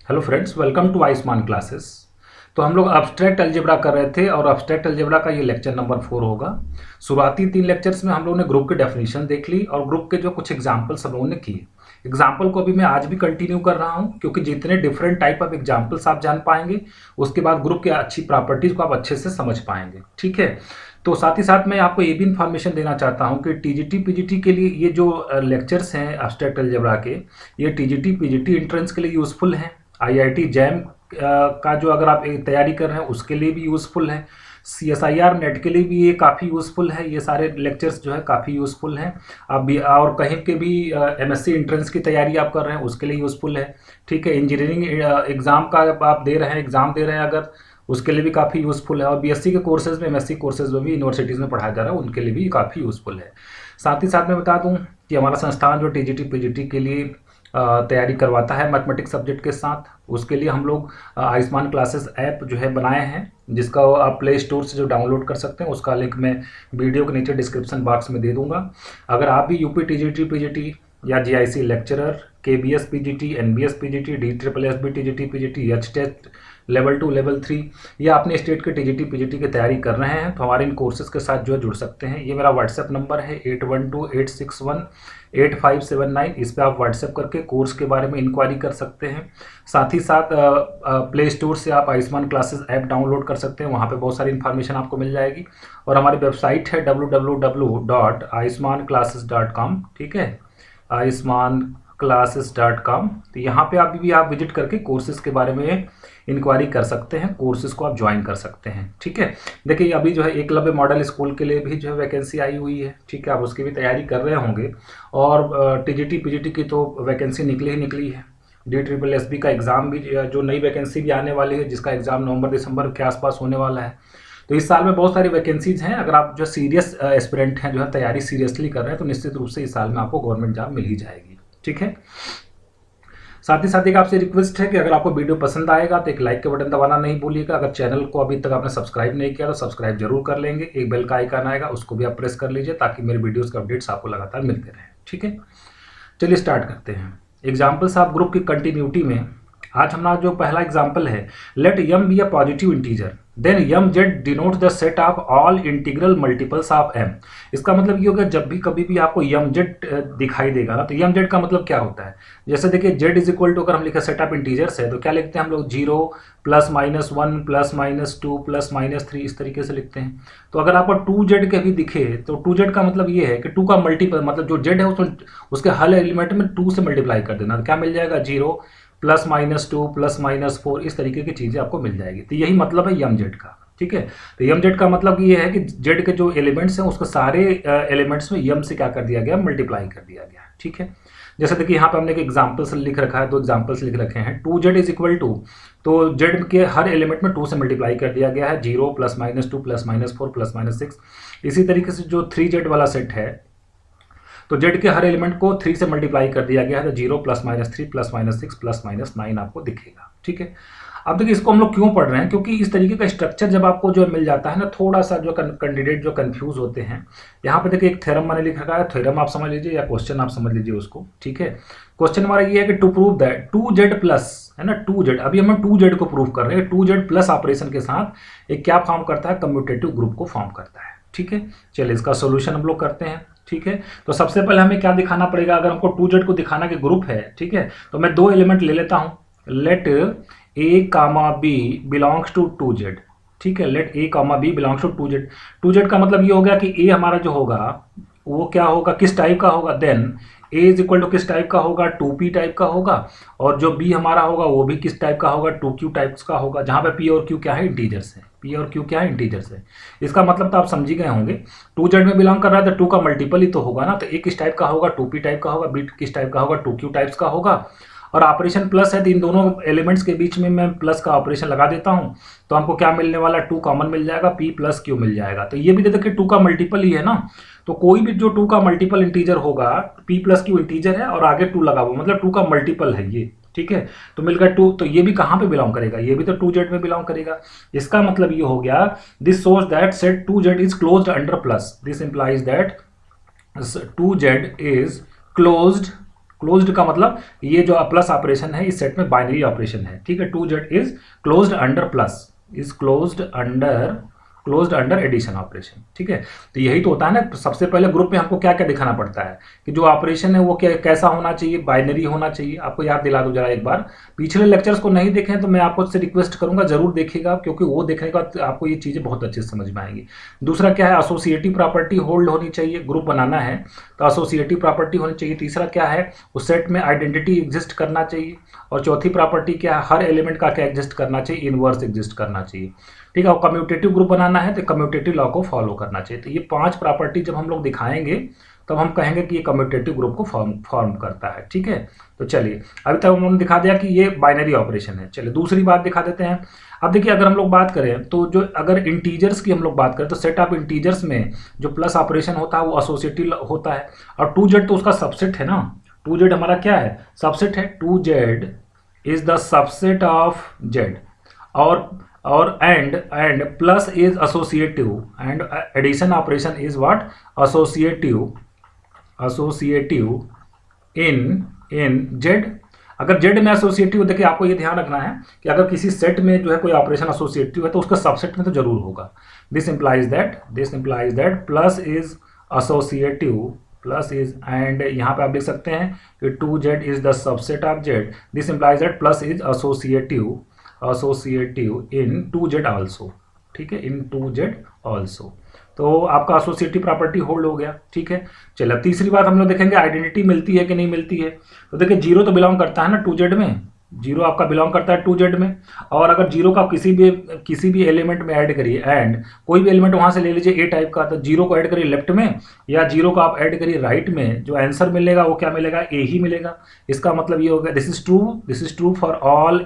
Hello friends, welcome to Ayushman classes. तो हम लोग अब्स्ट्रैक्ट अलजेब्रा कर रहे थे और अब्स्ट्रैक्ट अलजेब्रा का ये लेक्चर नंबर 4 होगा। शुरुआती 3 लेक्चर्स में हम लोगों ने ग्रुप की डेफिनेशन देख ली और ग्रुप के जो कुछ एग्जाम्पल्स हम लोगों ने किए। एग्जाम्पल को अभी मैं आज भी कंटिन्यू कर रहा हूँ, क्योंकि जितने डिफरेंट टाइप ऑफ एग्जाम्पल्स आप जान पाएंगे उसके बाद ग्रुप की अच्छी प्रॉपर्टीज को आप अच्छे से समझ पाएंगे। ठीक है, तो साथ ही साथ मैं आपको ये भी इन्फॉर्मेशन देना चाहता हूँ कि टीजीटी पीजीटी के लिए ये जो लेक्चर्स हैं अब्स्ट्रैक्ट अलजेब्रा के, ये टीजीटी पीजीटी एंट्रेंस के लिए यूजफुल हैं। आईआईटी जैम का जो अगर आप तैयारी कर रहे हैं उसके लिए भी यूज़फुल है। सीएसआईआर नेट के लिए भी ये काफ़ी यूज़फुल है। ये सारे लेक्चर्स जो है काफ़ी यूज़फुल हैं। अब भी और कहीं के भी एमएससी एंट्रेंस की तैयारी आप कर रहे हैं उसके लिए यूज़फुल है। ठीक है, इंजीनियरिंग एग्ज़ाम का आप दे रहे हैं, एग्ज़ाम दे रहे हैं अगर, उसके लिए भी काफ़ी यूज़फुल है। और बीएससी के कोर्सेज में, एमएससी कोर्सेज में भी यूनिवर्सिटीज़ में पढ़ाया जा रहा है, उनके लिए भी काफ़ी यूज़फुल है। साथ ही साथ मैं बता दूं कि हमारा संस्थान जो टीजीटी पीजीटी के लिए तैयारी करवाता है मैथमेटिक्स सब्जेक्ट के साथ, उसके लिए हम लोग आयुष्मान क्लासेस ऐप जो है बनाए हैं, जिसका आप प्ले स्टोर से जो डाउनलोड कर सकते हैं। उसका लिंक मैं वीडियो के नीचे डिस्क्रिप्शन बॉक्स में दे दूंगा। अगर आप भी यूपी टीजीटी पीजीटी या GIC lecturer, KVS PGT, NVS PGT, DSSB TGT PGT, H test level 2 level 3 या अपने स्टेट के टीजीटी पीजीटी की तैयारी कर रहे हैं, तो हमारे इन कोर्सेज के साथ जो है जुड़ सकते हैं। ये मेरा व्हाट्सएप नंबर है 8128618579। इस पर आप व्हाट्सएप करके कोर्स के बारे में इंक्वायरी कर सकते हैं। साथ ही साथ प्ले स्टोर से आप आयुष्मान क्लासेस ऐप डाउनलोड कर सकते हैं, वहाँ पे बहुत सारी इन्फॉर्मेशन आपको मिल जाएगी। और हमारी वेबसाइट है www.ayushmanclasses.com। ठीक है, ayushmanclasses.com। तो यहाँ पे आप विजिट करके कोर्सेज के बारे में इंक्वायरी कर सकते हैं, कोर्सेज को आप ज्वाइन कर सकते हैं। ठीक है, देखिए अभी जो है एकलव्य मॉडल स्कूल के लिए भी जो है वैकेंसी आई हुई है। ठीक है, आप उसकी भी तैयारी कर रहे होंगे। और टीजीटी पीजीटी की तो वैकेंसी निकली है। DSSB का एग्ज़ाम भी जो नई वैकेंसी भी आने वाली है, जिसका एग्ज़ाम नवंबर दिसंबर के आसपास होने वाला है। तो इस साल में बहुत सारी वैकेंसीज हैं। अगर आप जो सीरियस एस्पिरेंट हैं, जो है तैयारी सीरियसली कर रहे हैं, तो निश्चित रूप से इस साल में आपको गवर्नमेंट जॉब मिल ही जाएगी। ठीक है, साथ ही साथ एक आपसे रिक्वेस्ट है कि अगर आपको वीडियो पसंद आएगा तो एक लाइक का बटन दबाना नहीं भूलिएगा। अगर चैनल को अभी तक आपने सब्सक्राइब नहीं किया तो सब्सक्राइब जरूर कर लेंगे। एक बेल का आइकन आएगा, उसको भी आप प्रेस कर लीजिए, ताकि मेरे वीडियोस के अपडेट्स आपको लगातार मिलते रहें। ठीक है, चलिए स्टार्ट करते हैं। एग्जाम्पल्स ऑफ ग्रुप की कंटिन्यूटी में आज हमारा जो पहला एग्जाम्पल है, let m be a positive integer then m Z denote the set of all integral multiples of m. इसका मतलब ये होगा, जब भी कभी भी आपको यम जेड दिखाई देगा ना, तो यम जेड का मतलब क्या होता है। जैसे देखिए जेड इज इक्वल टू, अगर हम लिखे सेट ऑफ इंटीजर्स है तो क्या लिखते हैं हम लोग, 0 +-1 +-2 +-3, इस तरीके से लिखते हैं। तो अगर आपको 2z के भी दिखे तो 2z का मतलब ये है कि 2 का मल्टीपल, मतलब जो z है उसके हर एलिमेंट में 2 से मल्टीप्लाई कर देना। तो क्या मिल जाएगा, 0 +-2 +-4, इस तरीके की चीज़ें आपको मिल जाएगी। तो यही मतलब है यम जेड का। ठीक है, तो यम जेड का मतलब ये है कि जेड के जो एलिमेंट्स हैं उसको सारे एलिमेंट्स में यम से क्या कर दिया गया, मल्टीप्लाई कर दिया गया। ठीक है, जैसे देखिए यहाँ पे हमने एक एग्जाम्पल्स लिख रखा है, 2 एग्जाम्पल्स लिख रखे हैं। 2z इज इक्वल टू, तो जेड के हर एलिमेंट में 2 से मल्टीप्लाई कर दिया गया है, 0 +-2 +-4 +-6। इसी तरीके से जो 3z वाला सेट है, तो जेड के हर एलिमेंट को 3 से मल्टीप्लाई कर दिया गया है, तो 0 +-3 +-6 +-9 आपको दिखेगा। ठीक है, अब देखिए इसको हम लोग क्यों पढ़ रहे हैं, क्योंकि इस तरीके का स्ट्रक्चर जब आपको जो मिल जाता है ना, थोड़ा सा जो कैंडिडेट जो कंफ्यूज होते हैं। यहाँ पे देखिए एक थ्योरम मैंने लिख रखा है, थ्योरम आप समझ लीजिए या क्वेश्चन आप समझ लीजिए उसको। ठीक है, क्वेश्चन हमारा ये है कि to prove that 2z plus, है ना 2z, अभी हम 2z को प्रूव कर रहे हैं। 2z प्लस ऑपरेशन के साथ एक क्या फॉर्म करता है, कम्यूटेटिव ग्रुप को फॉर्म करता है। ठीक है, चलिए इसका सोल्यूशन हम लोग करते हैं। ठीक है, तो सबसे पहले हमें क्या दिखाना पड़ेगा, अगर हमको 2z को दिखाना कि ग्रुप है। ठीक है, तो मैं 2 एलिमेंट ले लेता हूं, let a, b belongs to 2z। ठीक है, let a, b belongs to 2z। 2z का मतलब ये हो गया कि a हमारा जो होगा वो क्या होगा, किस टाइप का होगा, then a is equal to किस टाइप का होगा, 2p टाइप का होगा। और जो b हमारा होगा वो भी किस टाइप का होगा, 2q टाइप्स का होगा, जहां पे p और q क्या है, इंटीजर्स है। p और q क्या है, इंटीजर्स है। इसका मतलब तो आप समझ ही गए होंगे, 2z में बिलोंग कर रहा है तो 2 का मल्टीपल ही तो होगा ना। तो a किस टाइप का होगा, 2p टाइप का होगा, b किस टाइप का होगा, 2q टाइप्स का होगा। और ऑपरेशन प्लस है तो इन दोनों एलिमेंट्स के बीच में मैं प्लस का ऑपरेशन लगा देता हूं, तो हमको क्या मिलने वाला, 2 कॉमन मिल जाएगा, p + q मिल जाएगा। तो ये भी देखिए 2 का मल्टीपल ही है ना, तो कोई भी जो 2 का मल्टीपल इंटीजर होगा, p + q इंटीजर है और आगे 2 लगा हुआ, मतलब 2 का मल्टीपल है ये। ठीक है, तो मिल गया 2, तो ये भी कहां पे बिलोंग करेगा, ये भी तो 2z में बिलोंग करेगा। इसका मतलब ये हो गया, this shows that set 2z is closed under plus. This implies that 2z is closed closed का मतलब ये जो प्लस ऑपरेशन है इस सेट में बाइनरी ऑपरेशन है, ठीक है। 2z is closed under plus, is closed under addition operation, ठीक है। तो यही तो होता है ना, सबसे पहले ग्रुप में हमको क्या क्या दिखाना पड़ता है कि जो ऑपरेशन है वो क्या कैसा होना चाहिए, बाइनरी होना चाहिए। आपको याद दिला दूं जरा एक बार, पिछले लेक्चर्स को नहीं देखें तो मैं आपको से रिक्वेस्ट करूंगा जरूर देखिएगा, क्योंकि वो देखने के बाद आपको ये चीज़ें बहुत अच्छे से समझ में आएंगी। दूसरा क्या है, एसोसिएटिव प्रॉपर्टी होल्ड होनी चाहिए, ग्रुप बनाना है तो एसोसिएटिव प्रॉपर्टी होनी चाहिए। तीसरा क्या है, उस सेट में आइडेंटिटी एग्जिस्ट करना चाहिए। और चौथी प्रॉपर्टी क्या है, हर एलिमेंट का क्या एग्जिस्ट करना चाहिए, इनवर्स एग्जिस्ट करना चाहिए, ठीक है। और कम्यूटेटिव ग्रुप बनाना है तो कम्यूटेटिव लॉ को फॉलो करना चाहिए। तो ये 5 प्रॉपर्टी जब हम लोग दिखाएंगे तब हम कहेंगे कि ये कम्यूटेटिव ग्रुप को फॉर्म करता है, ठीक है। तो चलिए अभी तक उन्होंने दिखा दिया कि ये बाइनरी ऑपरेशन है। चलिए दूसरी बात दिखा देते हैं। अब देखिए अगर हम लोग बात करें तो जो अगर इंटीजर्स की हम लोग बात करें तो सेट ऑफ इंटीजर्स में जो प्लस ऑपरेशन होता है वो एसोसिएटिव होता है। और 2z तो उसका सबसेट है ना, 2z हमारा क्या है, सबसेट है। 2z is the subset of z और and plus is associative and addition operation is what, associative in z। अगर z में एसोसिएटिव, देखिए आपको ये ध्यान रखना है कि अगर किसी सेट में जो है कोई ऑपरेशन एसोसिएटिव है तो उसका सबसेट में तो जरूर होगा। This implies that plus is associative, plus is, and यहाँ पे आप देख सकते हैं कि 2z is the subset of z। This implies that plus is associative in 2z also, ठीक है, इन 2z आल्सो। तो आपका एसोसिएटिव प्रॉपर्टी होल्ड हो गया, ठीक है। चलिए तीसरी बात हम लोग देखेंगे, आइडेंटिटी मिलती है कि नहीं मिलती है। तो देखिए 0 तो बिलोंग करता है ना 2z में, 0 आपका बिलोंग करता है 2z में। और अगर 0 का किसी भी एलिमेंट में ऐड करिए, एंड कोई भी एलिमेंट वहां से ले लीजिए ए टाइप का, तो 0 को ऐड करिए लेफ्ट में या 0 को आप ऐड करिए राइट में, जो आंसर मिलेगा वो क्या मिलेगा, ए ही मिलेगा। इसका मतलब ये हो गया this is true for all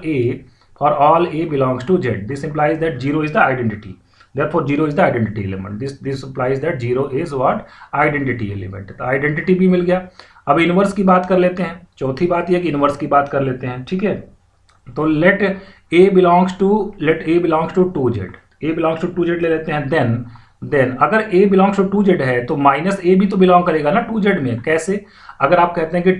a belongs to z। This implies that 0 is the identity, therefore 0 is the identity element. This implies that 0 is what, identity element। तो आइडेंटिटी भी मिल गया। अब इनवर्स की बात कर लेते हैं। चौथी बात यह कि इनवर्स की बात कर लेते हैं, ठीक है। तो let a belongs to 2z, a belongs to 2z ले लेते हैं। देन अगर a belongs to 2z है तो माइनस a भी तो बिलोंग करेगा ना 2z में। कैसे, अगर आप कहते हैं कि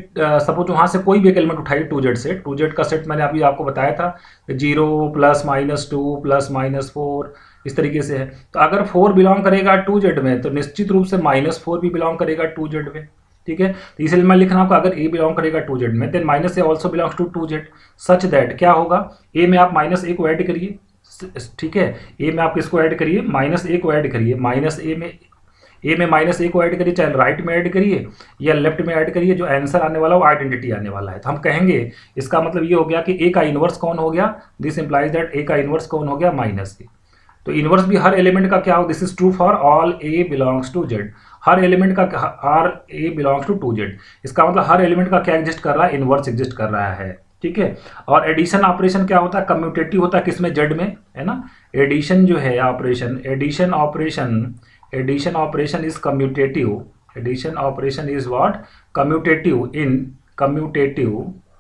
सपोज वहाँ से कोई भी एक एलिमेंट उठाइए 2z से, 2z का सेट मैंने अभी आपको बताया था 0 प्लस -2 प्लस -4 इस तरीके से है। तो अगर 4 बिलोंग करेगा 2z में तो निश्चित रूप से -4 भी बिलोंग करेगा 2z में, ठीक है। तो इसलिए मैं लिखना आपको, अगर a बिलोंग करेगा 2z में then minus a also belongs to 2z, such that क्या होगा, a में आप -a को ऐड करिए, ठीक है। a में आप किसको ऐड करिए, -a को ऐड करिए, a में -a को ऐड करिए, चाहे राइट में ऐड करिए या लेफ्ट में ऐड करिए, जो आंसर आने वाला वो आइडेंटिटी आने वाला है। तो हम कहेंगे इसका मतलब ये हो गया कि a का इनवर्स कौन हो गया, दिस इंप्लाइज दैट a का इनवर्स कौन हो गया, -a। तो इनवर्स भी हर एलिमेंट का क्या हो, this is true for all a belongs to z। हर एलिमेंट का a बिलोंग्स टू 2z, इसका मतलब हर एलिमेंट का क्या एग्जिस्ट कर रहा है, इनवर्स एग्जिस्ट कर रहा है, ठीक है। और एडिशन ऑपरेशन क्या होता है, कम्यूटेटिव होता है, किसमें, z में, है ना। एडिशन जो है operation, addition operation is commutative, addition operation is what, commutative,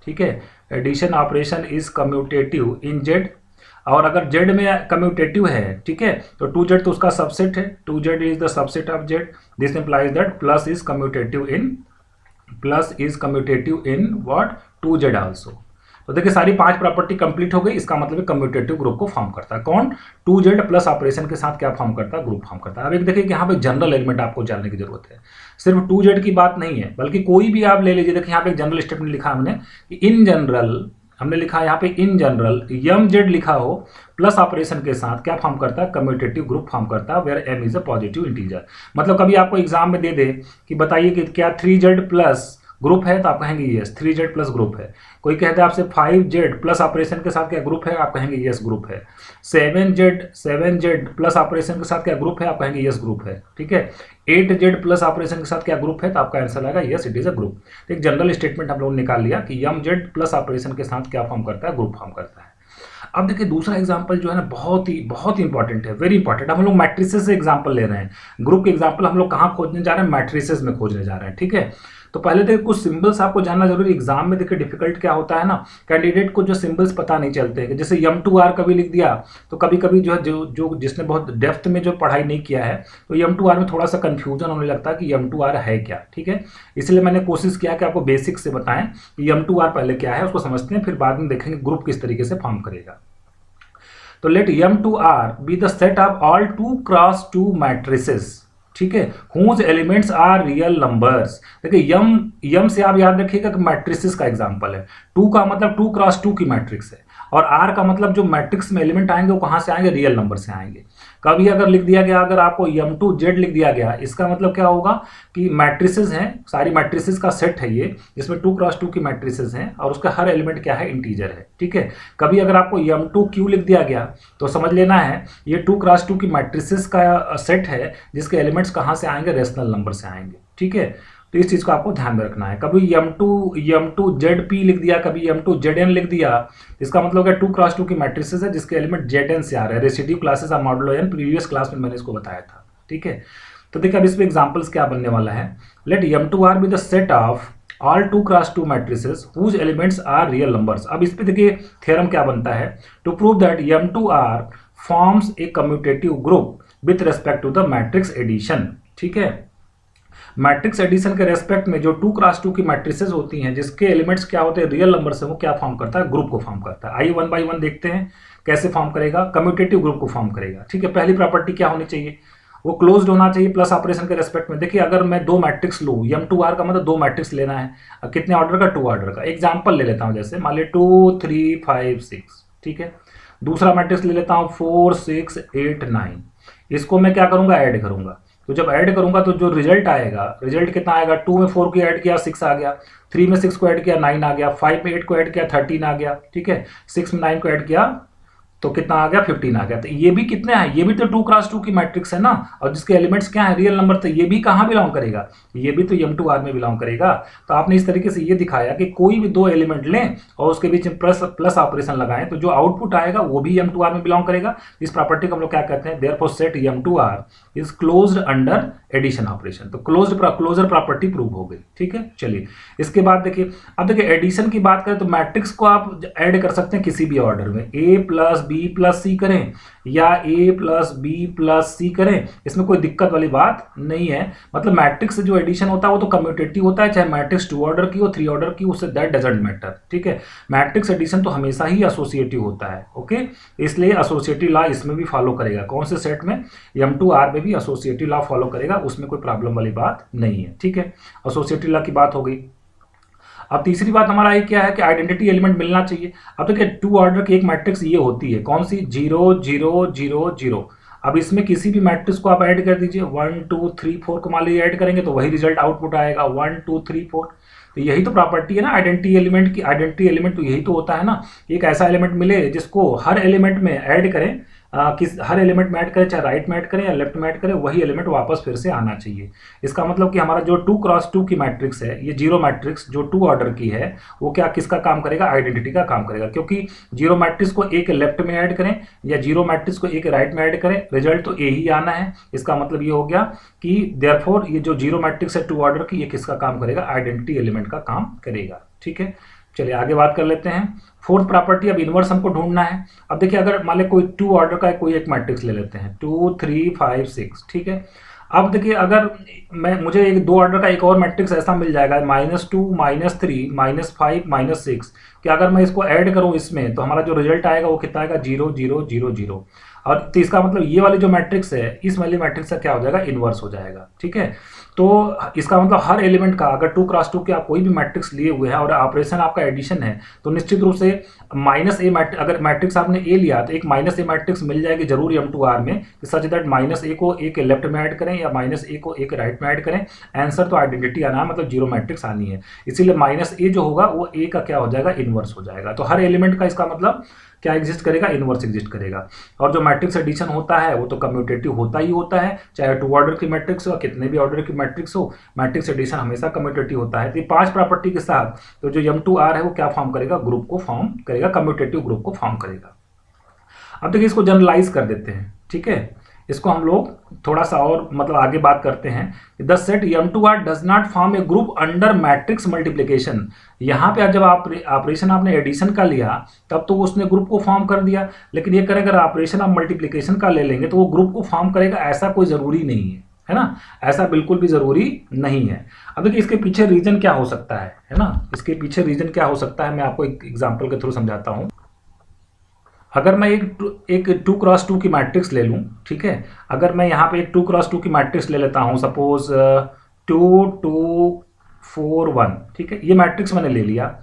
ठीक है। Addition operation is commutative in z। और अगर z में कम्यूटेटिव है, ठीक है, तो 2z तो उसका सबसेट है, 2z is the subset of z। This implies that plus is commutative in what, 2z also. तो देखिए सारी 5 प्रॉपर्टी कंप्लीट हो गई। इसका मतलब कम्यूटेटिव ग्रुप को फॉर्म करता है कौन, 2z प्लस ऑपरेशन के साथ क्या फॉर्म करता है, ग्रुप फॉर्म करता है। अब एक देखिए कि यहाँ पे जनरल एलिमेंट आपको जानने की जरूरत है, सिर्फ 2z की बात नहीं है बल्कि कोई भी आप ले लीजिए। देखिए यहाँ पे एक जनरल स्टेटमेंट लिखा हमने कि इन जनरल, हमने लिखा यहाँ पे इन जनरल यम z लिखा हो प्लस ऑपरेशन के साथ क्या फॉर्म करता है, कम्यूटेटिव ग्रुप फॉर्म करता है, where m is a positive integer. मतलब कभी आपको एग्जाम में दे दे कि बताइए कि क्या 3z प्लस ग्रुप है, तो आप कहेंगे यस 3z प्लस ग्रुप है। कोई कहता है आपसे 5z प्लस ऑपरेशन के साथ क्या ग्रुप है, आप कहेंगे यस ग्रुप है। 7z प्लस ऑपरेशन के साथ क्या ग्रुप है, आप कहेंगे यस ग्रुप है, ठीक है। 8z प्लस ऑपरेशन के साथ क्या ग्रुप है, तो आपका आंसर आएगा yes it is a group. तो एक जनरल स्टेटमेंट हम लोगों ने निकाल लिया कि यम z प्लस ऑपरेशन के साथ क्या फॉर्म करता है, ग्रुप फॉर्म करता है। अब देखिए दूसरा एग्जांपल जो है ना बहुत ही इंपॉर्टेंट है, वेरी इंपॉर्टेंट। हम लोग मैट्रिसेस से एग्जांपल ले रहे हैं, ग्रुप के एग्जांपल हम लोग कहाँ खोजने जा रहे हैं, मैट्रिसेस में खोजने जा रहे हैं, ठीक है। तो पहले देखिए कुछ सिंबल्स आपको जानना जरूरी। एग्जाम में देखिए डिफिकल्ट क्या होता है ना, कैंडिडेट को जो सिंबल्स पता नहीं चलते हैं, जैसे M2R कभी लिख दिया तो कभी कभी जो है जो जिसने बहुत डेप्थ में जो पढ़ाई नहीं किया है तो M2R में थोड़ा सा कंफ्यूजन होने लगता है कि M2R है क्या। ठीक है, इसलिए मैंने कोशिश किया कि आपको बेसिक से बताएं कि M2R पहले क्या है, उसको समझते हैं, फिर बाद में देखेंगे ग्रुप किस तरीके से फॉर्म करेगा। तो let M2R be the set of all 2x2 matrices, ठीक है, whose elements are real numbers. देखिए यम से आप याद रखिएगा कि मैट्रिसेस का एग्जांपल है, 2 का मतलब 2x2 की मैट्रिक्स है, और आर का मतलब जो मैट्रिक्स में एलिमेंट आएंगे वो कहां से आएंगे, रियल नंबर से आएंगे। कभी अगर लिख दिया गया, अगर आपको M2Z लिख दिया गया, इसका मतलब क्या होगा कि मैट्रिसेस हैं, सारी मैट्रिसेस का सेट है ये, जिसमें 2x2 की मैट्रिसेस हैं और उसका हर एलिमेंट क्या है, इंटीजर है। ठीक है, कभी अगर आपको M2Q लिख दिया गया तो समझ लेना है ये 2x2 की मैट्रिसेस का सेट है, जिसके एलिमेंट्स कहां से आएंगे, रेशनल नंबर से आएंगे। ठीक है, तो इस चीज को आपको ध्यान में रखना है। कभी M2ZP लिख दिया, कभी M2ZN लिख दिया, इसका मतलब है 2x2 की मैट्रिसेस है जिसके एलिमेंट ZN से आ रहे हैं। Residue classes of modulo n, previous class में मैंने इसको बताया था। ठीक है, तो देखिए अब इस पे एग्जांपल्स क्या बनने वाला है। Let M2R be the set of all 2x2 matrices whose elements are real numbers. अब इस पे देखिए थ्योरम क्या बनता है, to prove that M2R forms a commutative group with respect to the matrix addition. ठीक है, मैट्रिक्स एडिशन के रेस्पेक्ट में जो 2x2 की मैट्रिसेस होती हैं जिसके एलिमेंट्स क्या होते हैं, रियल नंबर से, वो क्या फॉर्म करता है, ग्रुप को फॉर्म करता है। आइए 1 बाय 1 देखते हैं कैसे फॉर्म करेगा, कम्यूटेटिव ग्रुप को फॉर्म करेगा। ठीक है, पहली प्रॉपर्टी क्या होनी चाहिए, वो क्लोज्ड होना चाहिए प्लस ऑपरेशन के रेस्पेक्ट में। देखिए अगर मैं 2 मैट्रिक्स लूँ, M2R का मतलब 2 मैट्रिक्स लेना है, कितने ऑर्डर का, 2 ऑर्डर का। एग्जाम्पल ले लेता हूँ, जैसे मान लीजिए 2 3 5 6। ठीक है, दूसरा मैट्रिक्स ले लेता हूँ 4 6 8 9। इसको मैं क्या करूंगा, ऐड करूंगा। तो जब ऐड करूंगा तो जो रिजल्ट आएगा, रिजल्ट कितना आएगा, 2 में 4 को ऐड किया 6 आ गया, 3 में 6 को ऐड किया 9 आ गया, 5 में 8 को ऐड किया 13 आ गया। ठीक है, 6 में 9 को ऐड किया तो कितना आ गया, 15 आ गया। तो ये भी कितने हैं, ये भी तो 2x2 की मैट्रिक्स है ना, और जिसके एलिमेंट्स क्या है, रियल नंबर। तो ये भी कहाँ बिलोंग करेगा, ये भी तो M2R में बिलोंग करेगा। तो आपने इस तरीके से ये दिखाया कि कोई भी 2 एलिमेंट लें और उसके बीच में प्लस ऑपरेशन लगाएं तो जो आउटपुट आएगा वो भी M2R में बिलोंग करेगा। इस प्रॉपर्टी को हम लोग क्या कहते हैं, therefore set M2R is closed under addition operation. तो क्लोजर प्रॉपर्टी प्रूव हो गई। ठीक है, चलिए इसके बाद देखिए, अब देखिए एडिशन की बात करें तो मैट्रिक्स को आप ऐड कर सकते हैं किसी भी ऑर्डर में, A plus B plus C करें या A plus B plus C करें, इसमें कोई दिक्कत वाली बात नहीं है। मतलब मैट्रिक्स से जो एडिशन होता है वो तो कम्यूटेटिव होता है, चाहे मैट्रिक्स 2 ऑर्डर की हो 3 ऑर्डर की, उससे दैट डजंट मैटर। ठीक है, मैट्रिक्स एडिशन तो हमेशा ही एसोसिएटिव होता है। ओके, इसलिए एसोसिएटिव लॉ इसमें भी फॉलो करेगा। कौन से सेट में, M2R में भी एसोसिएटिव लॉ फॉलो करेगा, उसमें कोई प्रॉब्लम वाली बात नहीं है। ठीक है, एसोसिएटिव लॉ की बात हो गई। अब तीसरी बात हमारा ये क्या है कि आइडेंटिटी एलिमेंट मिलना चाहिए। अब देखिए 2 ऑर्डर की एक मैट्रिक्स ये होती है, कौन सी, 0 0 0 0। अब इसमें किसी भी मैट्रिक्स को आप ऐड कर दीजिए, 1 2 3 4 को मान लीजिए ऐड करेंगे तो वही रिजल्ट आउटपुट आएगा 1 2 3 4। तो यही तो प्रॉपर्टी है ना आइडेंटिटी एलिमेंट की। आइडेंटिटी एलिमेंट तो यही तो होता है ना, एक ऐसा एलिमेंट मिले जिसको हर एलिमेंट में ऐड करें, हर एलिमेंट में ऐड करें, चाहे राइट में ऐड करें या लेफ्ट में ऐड करें, वही एलिमेंट वापस फिर से आना चाहिए। इसका मतलब कि हमारा जो 2x2 की मैट्रिक्स है, ये 0 मैट्रिक्स जो 2 ऑर्डर की है, वो क्या किसका काम करेगा, आइडेंटिटी का काम करेगा। क्योंकि 0 मैट्रिक्स को एक लेफ्ट में ऐड करें या 0 मैट्रिक्स को एक राइट में ऐड करें, रिजल्ट तो ए ही आना है। इसका मतलब ये हो गया कि देयरफॉर ये जो 0 मैट्रिक्स है 2 ऑर्डर की, ये किसका काम करेगा, आइडेंटिटी एलिमेंट का काम करेगा। ठीक है, चलिए आगे बात कर लेते हैं। फोर्थ प्रॉपर्टी, अब इनवर्स हमको ढूंढना है। अब देखिए अगर मान ले कोई 2 ऑर्डर का कोई एक मैट्रिक्स ले लेते हैं, 2 3 5 6। ठीक है, अब देखिए अगर मुझे एक 2 ऑर्डर का एक और मैट्रिक्स ऐसा मिल जाएगा, -2 -3 -5 -6, कि अगर मैं इसको ऐड करूं इसमें तो हमारा जो रिजल्ट आएगा वो कितना आएगा, 0 0 0 0। और तो इसका मतलब ये वाली जो मैट्रिक्स है, इस वाली मैट्रिक्स का क्या हो जाएगा, इनवर्स हो जाएगा। ठीक है, तो इसका मतलब हर एलिमेंट का, अगर 2x2 के आप कोई भी मैट्रिक्स लिए हुए हैं और ऑपरेशन आपका एडिशन है, तो निश्चित रूप से -a अगर मैट्रिक्स आपने ए लिया तो एक -a मैट्रिक्स मिल जाएगी जरूर M2R में, सच दैट -a को एक लेफ्ट में ऐड करें या -a को एक राइट में ऐड करें, आंसर तो आइडेंटिटी आना है, मतलब 0 मैट्रिक्स आनी है। इसीलिए -a जो होगा वो a का क्या हो जाएगा, इनवर्स हो जाएगा। तो हर एलिमेंट का इसका मतलब क्या एग्जिस्ट करेगा, इनवर्स एग्जिस्ट करेगा। और जो मैट्रिक्स एडिशन होता है वो तो कम्यूटेटिव होता ही होता है, चाहे 2 ऑर्डर की मैट्रिक्स हो, कितने भी ऑर्डर की मैट्रिक्स हो, मैट्रिक्स एडिशन हमेशा कम्यूटेटिव होता है। तो 5 प्रॉपर्टी के साथ तो जो M2R है वो क्या फॉर्म करेगा, ग्रुप को फॉर्म करेगा, कम्यूटेटिव ग्रुप को फॉर्म करेगा। अब देखिए इसको जनरलाइज कर देते हैं। ठीक है, इसको हम लोग थोड़ा सा और मतलब आगे बात करते हैं। The set m2r does not form A group under matrix multiplication. यहाँ पे जब ऑपरेशन आपने एडिशन का लिया तब तो उसने ग्रुप को फॉर्म कर दिया, लेकिन ये करें अगर ऑपरेशन आप मल्टीप्लिकेशन का ले लेंगे तो वो ग्रुप को फॉर्म करेगा, ऐसा कोई ज़रूरी नहीं है ना, ऐसा बिल्कुल भी ज़रूरी नहीं है। अब देखिए इसके पीछे रीज़न क्या हो सकता है ना, इसके पीछे रीज़न क्या हो सकता है मैं आपको एक एग्जाम्पल के थ्रू समझाता हूँ। अगर मैं एक 2x2 की मैट्रिक्स ले लूँ, ठीक है, अगर मैं यहाँ पे एक 2x2 की मैट्रिक्स ले लेता हूँ, सपोज 2 2 4 1, ठीक है, ये मैट्रिक्स मैंने ले लिया।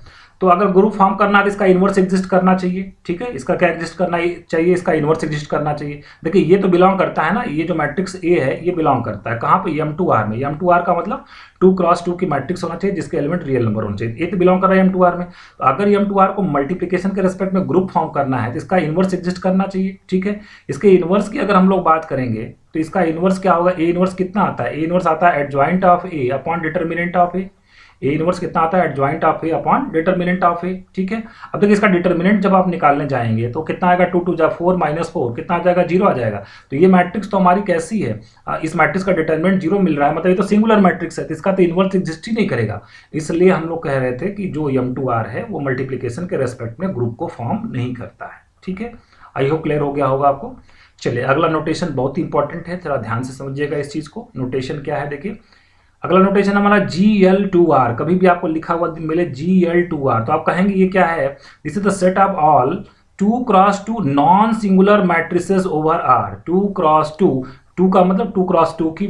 तो अगर ग्रुप फॉर्म करना है तो इसका इन्वर्स एग्जिस्ट करना चाहिए, ठीक है, इसका क्या एग्जिस्ट करना चाहिए, इसका इन्वर्स एग्जिस्ट करना चाहिए। देखिए ये तो बिलोंग करता है ना, ये जो मैट्रिक्स ए है ये बिलोंग करता है कहाँ पे, m2r में। m2r का मतलब 2x2 की मैट्रिक्स होना चाहिए जिसके एलिमेंट रियल नंबर होना चाहिए, ये तो बिलोंग कर रहा है m2r में। तो अगर m2r को मल्टीप्लिकेशन के रेस्पेक्ट में ग्रुप फॉर्म करना है तो इसका इन्वर्स एग्जिस्ट करना चाहिए, ठीक है। इसके इन्वर्स की अगर हम लोग बात करेंगे तो इसका इन्वर्स क्या होगा, ए इन्वर्स कितना आता है, ए इन्वर्स आता है adjoint of A upon determinant of A. A inverse कितना आता है, adjoint of A upon determinant of A, ठीक है। अब देखिए इसका डिटर्मिनेंट जब आप निकालने जाएंगे तो कितना आएगा, 2 2 जा 4 -4 कितना आ जाएगा, 0 आ जाएगा। तो ये मैट्रिक्स तो हमारी कैसी है, इस मैट्रिक्स का डिटर्मिनेंट 0 मिल रहा है, मतलब ये तो सिंगुलर मैट्रिक्स है, तो इसका तो इन्वर्स एग्जिस्ट ही नहीं करेगा। इसलिए हम लोग कह रहे थे कि जो m2r है वो मल्टीप्लीकेशन के रेस्पेक्ट में ग्रुप को फॉर्म नहीं करता है, ठीक है। आई होप क्लियर हो गया होगा आपको। चलिए अगला नोटेशन बहुत ही इंपॉर्टेंट है, थोड़ा ध्यान से समझिएगा इस चीज को। नोटेशन क्या है देखिए, अगला नोटेशन हमारा GL2R। कभी भी आपको लिखा हुआ मिले GL2R तो आप कहेंगे ये क्या है, this is the set of all 2x2 non singular matrices over R। 2x2, 2 का मतलब 2x2 की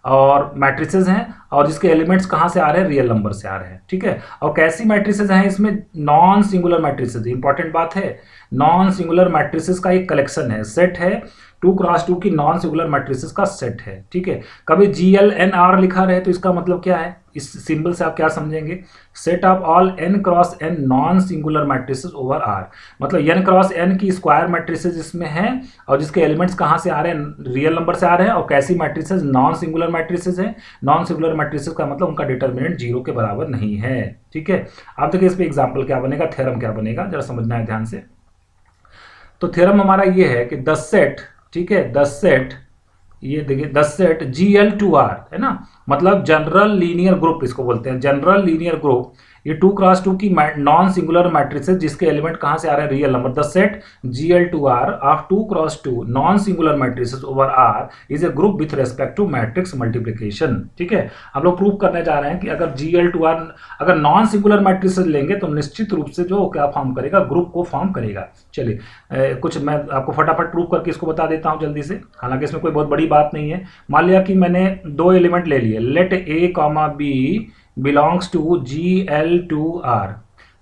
और मैट्रिसेस हैं और जिसके एलिमेंट्स कहाँ से आ रहे हैं, रियल नंबर से आ रहे हैं, ठीक है। और कैसी मैट्रिसेस हैं इसमें, नॉन सिंगुलर मैट्रिसेस, इंपॉर्टेंट बात है, नॉन सिंगुलर मैट्रिसेस का एक कलेक्शन है, सेट है, 2x2 की नॉन सिंगुलर मैट्रिसेस का सेट है, ठीक है। कभी GLNR लिखा रहे तो इसका मतलब क्या है, इस सिंबल से आप क्या समझेंगे, set of all n cross n non singular matrices over R। मतलब n क्रॉस n की स्क्वायर मैट्रिसेस इसमें हैं और जिसके एलिमेंट्स कहाँ से आ रहे हैं, रियल नंबर से आ रहे हैं, और कैसी मैट्रिसेस, नॉन सिंगुलर मैट्रिसेस हैं। नॉन सिंगुलर मैट्रिसेस का मतलब उनका डिटर्मिनेंट 0 के बराबर नहीं है, ठीक है। आप देखिए इस पर एग्जाम्पल क्या बनेगा, थ्योरम क्या बनेगा, जरा समझना है ध्यान से। तो थ्योरम हमारा ये है कि द सेट, ठीक है, द सेट, ये देखिए द सेट GL2R है ना, मतलब जनरल लीनियर ग्रुप इसको बोलते हैं, जनरल लीनियर ग्रुप। ये 2x2 की नॉन सिंगुलर मैट्रिसेस जिसके एलिमेंट कहाँ से आ रहे हैं, real number. The set GL2R of 2x2 non singular matrices over R is a group with respect to matrix multiplication, ठीक है। हम लोग प्रूव करने जा रहे हैं कि अगर GL2R अगर नॉन सिंगुलर मैट्रिसेस लेंगे तो निश्चित रूप से जो क्या फॉर्म करेगा, ग्रुप को फॉर्म करेगा। चलिए कुछ मैं आपको फटाफट प्रूव करके इसको बता देता हूँ जल्दी से, हालांकि इसमें कोई बहुत बड़ी बात नहीं है। मान लिया कि मैंने 2 एलिमेंट ले लिए, let A, B belongs to GL2R।